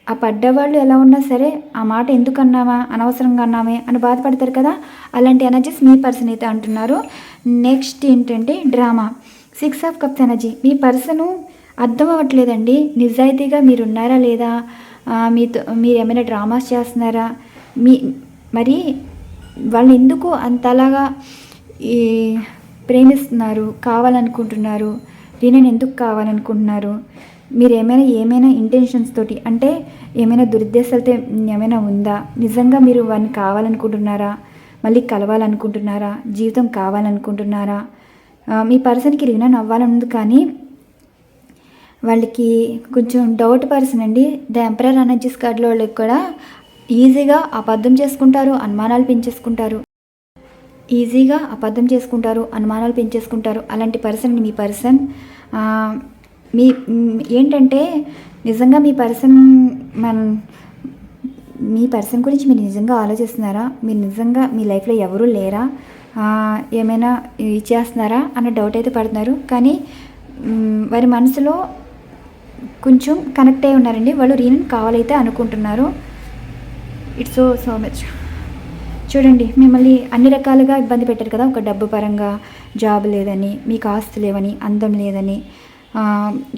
ఆ పడ్డవాళ్ళు ఎలా ఉన్నా సరే ఆ మాట ఎందుకు అన్నామా, అనవసరంగా అన్నామే అని బాధపడతారు కదా. అలాంటి ఎనర్జీస్ మీ పర్సన్ అయితే అంటున్నారు. నెక్స్ట్ ఏంటంటే drama, 6 of cups energy. Me person అర్థం అవ్వట్లేదండి నిజాయితీగా మీరు ఉన్నారా లేదా, మీరు ఏమైనా డ్రామాస్ చేస్తున్నారా, మీ మరి వాళ్ళు ఎందుకు అంతలాగా ఈ ప్రేమిస్తున్నారు, కావాలనుకుంటున్నారు, రీనాని ఎందుకు కావాలనుకుంటున్నారు? మీరు ఏమైనా ఇంటెన్షన్స్ తోటి, అంటే ఏమైనా దురుద్దేశాలతో ఏమైనా ఉందా? నిజంగా మీరు వాడిని కావాలనుకుంటున్నారా? మళ్ళీ కలవాలనుకుంటున్నారా? జీవితం కావాలనుకుంటున్నారా? మీ పర్సన్కి రీనాని అవ్వాలనుంది, కానీ వాళ్ళకి కొంచెం డౌట్ పర్సన్ అండి. ద ఎంపరర్ ఎనర్జీస్ కార్డులో వాళ్ళకి కూడా ఈజీగా అబద్ధం చేసుకుంటారు, అనుమానాలు పెంచేసుకుంటారు. అలాంటి పర్సన్ మీ పర్సన్. మీ ఏంటంటే నిజంగా మీ పర్సన్ గురించి మీరు నిజంగా ఆలోచిస్తున్నారా? మీరు నిజంగా మీ లైఫ్లో ఎవరూ లేరా? ఏమైనా ఇచ్చేస్తున్నారా అన్న డౌట్ అయితే పడుతున్నారు. కానీ వారి మనసులో కొంచెం కనెక్ట్ అయి ఉన్నారండి. వాళ్ళు రీనాని కావాలైతే అనుకుంటున్నారు. It's so much. చూడండి, మిమ్మల్ని అన్ని రకాలుగా ఇబ్బంది పెట్టారు కదా. ఒక డబ్బు పరంగా, జాబ్ లేదని, మీకు ఆస్తి లేవని, అందం లేదని,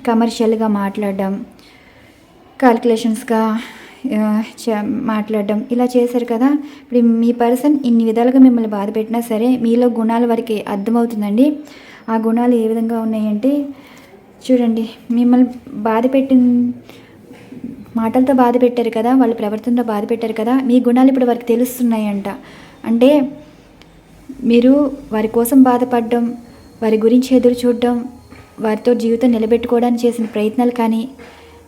కమర్షియల్గా మాట్లాడడం, క్యాల్కులేషన్స్గా మాట్లాడడం, ఇలా చేశారు కదా. ఇప్పుడు మీ పర్సన్ ఇన్ని విధాలుగా మిమ్మల్ని బాధ పెట్టినా సరే మీలో గుణాల వరకు అర్థమవుతుందండి. ఆ గుణాలు ఏ విధంగా ఉన్నాయంటే, చూడండి, మిమ్మల్ని మాటలతో బాధ పెట్టారు కదా, వాళ్ళ ప్రవర్తనతో బాధ పెట్టారు కదా, మీ గుణాలు ఇప్పుడు వారికి తెలుస్తున్నాయంట. అంటే మీరు వారి కోసం బాధపడడం, వారి గురించి ఎదురు చూడడం, వారితో జీవితం నిలబెట్టుకోవడానికి చేసిన ప్రయత్నాలు, కానీ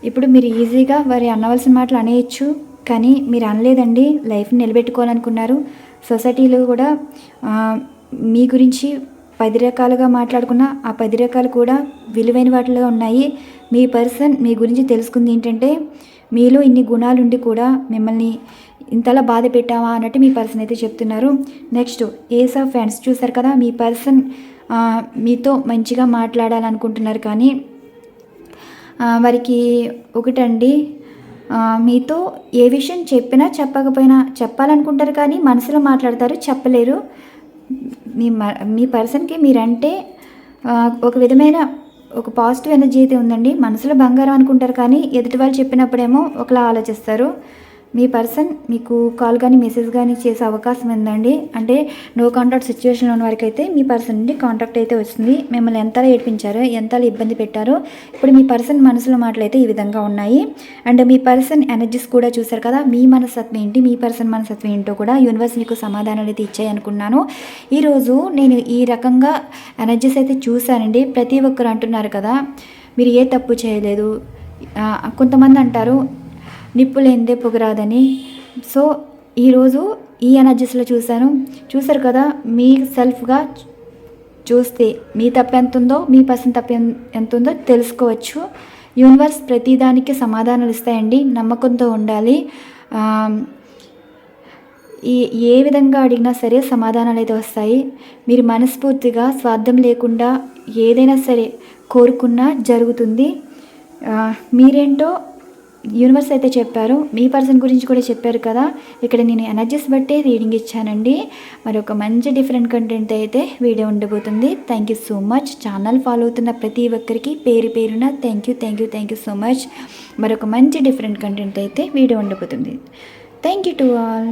ఇప్పుడు మీరు ఈజీగా వారి అనవలసిన మాటలు అనేయచ్చు, కానీ మీరు అనలేదండి. లైఫ్ని నిలబెట్టుకోవాలనుకున్నారు. సొసైటీలో కూడా మీ గురించి 10 రకాలుగా మాట్లాడుకున్న ఆ 10 రకాలు కూడా విలువైన వాటిలో ఉన్నాయి. మీ పర్సన్ మీ గురించి తెలుసుకుంది ఏంటంటే, మీలో ఇన్ని గుణాలు ఉండి కూడా మిమ్మల్ని ఇంతలా బాధ పెట్టావా అన్నట్టు మీ పర్సన్ అయితే చెప్తున్నారు. నెక్స్ట్ ఏస్ ఆఫ్ ఫ్యాన్స్ చూసారు కదా. మీ పర్సన్ మీతో మంచిగా మాట్లాడాలనుకుంటున్నారు, కానీ వారికి ఒకటండి, మీతో ఏ విషయం చెప్పినా చెప్పకపోయినా చెప్పాలనుకుంటారు, కానీ మనసులో మాట్లాడతారు, చెప్పలేరు. మీ పర్సన్కి మీరంటే ఒక విధమైన ఒక పాజిటివ్ ఎనర్జీ అయితే ఉందండి. మనసులో బంగారం అనుకుంటారు, కానీ ఎదుటి వాళ్ళు చెప్పినప్పుడేమో ఒకలా ఆలోచిస్తారు. మీ పర్సన్ మీకు కాల్ కానీ మెసేజ్ కానీ చేసే అవకాశం ఉందండి. అంటే నో కాంటాక్ట్ సిచ్యువేషన్లో ఉన్న వరకు అయితే మీ పర్సన్ నుండి కాంటాక్ట్ అయితే వస్తుంది. మిమ్మల్ని ఎంతలా ఏడ్పించారో, ఎంతలా ఇబ్బంది పెట్టారో, ఇప్పుడు మీ పర్సన్ మనసులో మాటలు అయితే ఈ విధంగా ఉన్నాయి. అండ్ మీ పర్సన్ ఎనర్జీస్ కూడా చూసారు కదా. మీ మనస్తత్వం ఏంటి, మీ పర్సన్ మనస్తత్వం ఏంటో కూడా యూనివర్స్ మీకు సమాధానాలు అయితే ఇచ్చాయి అనుకున్నాను. ఈరోజు నేను ఈ రకంగా ఎనర్జీస్ అయితే చూశానండి. ప్రతి ఒక్కరు అంటున్నారు కదా, మీరు ఏ తప్పు చేయలేదు. కొంతమంది అంటారు నిప్పు లేనిదే పొగరాదని. సో ఈరోజు ఈ ఎనర్జీస్లో చూసారు కదా. మీ సెల్ఫ్గా చూస్తే మీ తప్పు ఎంత ఉందో, మీ పర్సన్ తప్పు ఎంత ఉందో తెలుసుకోవచ్చు. యూనివర్స్ ప్రతిదానికి సమాధానాలు ఇస్తాయండి. నమ్మకంతో ఉండాలి. ఏ విధంగా అడిగినా సరే సమాధానాలు అయితే వస్తాయి. మీరు మనస్ఫూర్తిగా స్వార్థం లేకుండా ఏదైనా సరే కోరుకున్నా జరుగుతుంది. మీరేంటో యూనివర్స్ అయితే చెప్పారు. మీ పర్సన్ గురించి కూడా చెప్పారు కదా. ఇక్కడ నేను ఎనర్జీస్ బట్టే రీడింగ్ ఇచ్చానండి. మరి ఒక మంచి డిఫరెంట్ కంటెంట్ అయితే వీడియో ఉండబోతుంది. Thank you so much. Channel follow అవుతున్న ప్రతి ఒక్కరికి పేరు పేరున థ్యాంక్ యూ సో మచ్. మరొక మంచి డిఫరెంట్ కంటెంట్ అయితే వీడియో ఉండబోతుంది. Thank you to all.